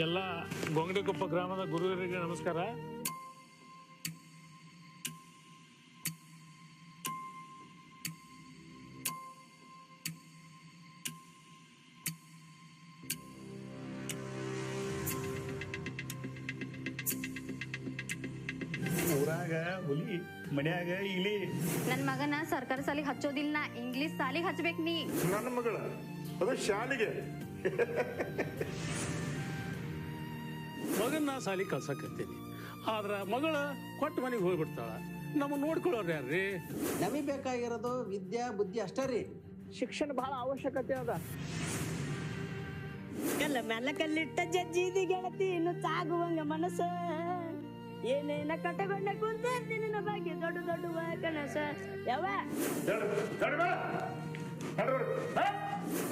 ಎಲ್ಲ ಗೊಂಗಡಿಕೊಪ್ಪ ಗ್ರಾಮದ ಗುರುವರಿಗೆ ನಮಸ್ಕಾರ. ಊರಾಗ ಹುಲಿ ಮನ್ಯಾಗ ಇಲಿ. ನನ್ ಮಗನ ಸರ್ಕಾರಿ ಸಾಲಿಗೆ ಹಚ್ಚೋದಿಲ್ಲ, ಇಂಗ್ಲಿಷ್ ಸಾಲಿಗೆ ಹಚ್ಬೇಕ್ ನೀ. ನನ್ನ ಮಗಳ ಅದು ಶಾಲೆಗೆ. ಮಗನ್ನ ಸಾಲಿ ಕಳ್ಸಕತ್ತೀನಿ, ಆದ್ರ ಮಗಳ ಕೊಟ್ಟ ಮನೆಗೆ ಹೋಗ್ಬಿಡ್ತಾಳ. ನಮ್ಮ ನೋಡ್ಕೊಳ್ಳೋರು ಯಾರ್ರಿ? ನಮಗೆ ಬೇಕಾಗಿರೋದು ವಿದ್ಯಾ ಬುದ್ಧಿ ಅಷ್ಟೇ ರೀ. ಶಿಕ್ಷಣ ಬಹಳ ಅವಶ್ಯಕತೆ ಅದ. ಕಲ್ಲ ಮೆಲ್ಲ ಕಲ್ಲಿಟ್ಟ ಜಜ್ಜಿದಿ ಗೆಳತಿ ಇನ್ನು ಸಾಗುವಂಗ ಮನಸ್ಸ, ಏನೇನ ಕಟಗೊಂಡ ಕುಂತಿ ನಿನ್ನ ಬಗ್ಗೆ ದೊಡ್ಡ ದೊಡ್ಡ ಕನಸ. ಯಾವ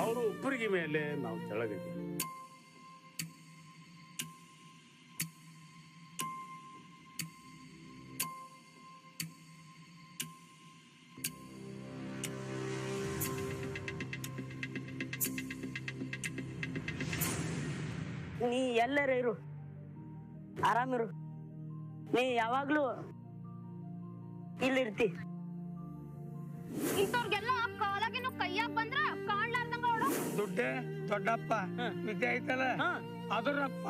ಅವರು ಉಪ್ಪರಿಗೆ ಮೇಲೆ ನಾವು ತೆಳಗಿದ್ದೀವಿ. ನೀ ಎಲ್ಲರ ಇರು, ಆರಾಮಿರು. ನೀ ಯಾವಾಗ್ಲೂ ಇಲ್ಲಿರ್ತಿ. ಇಂಥವ್ರಿಗೆಲ್ಲ ಕಾಲಾಗಿನ ಕೈಯಾಗ ಬಂದ್ರ ಕಾಣ್ಲಾರ್ದಂಗ ದುಡ್ಡೆ ದೊಡ್ಡಪ್ಪ, ವಿದ್ಯೆ ಐತಲ್ಲ ಅದರಪ್ಪ.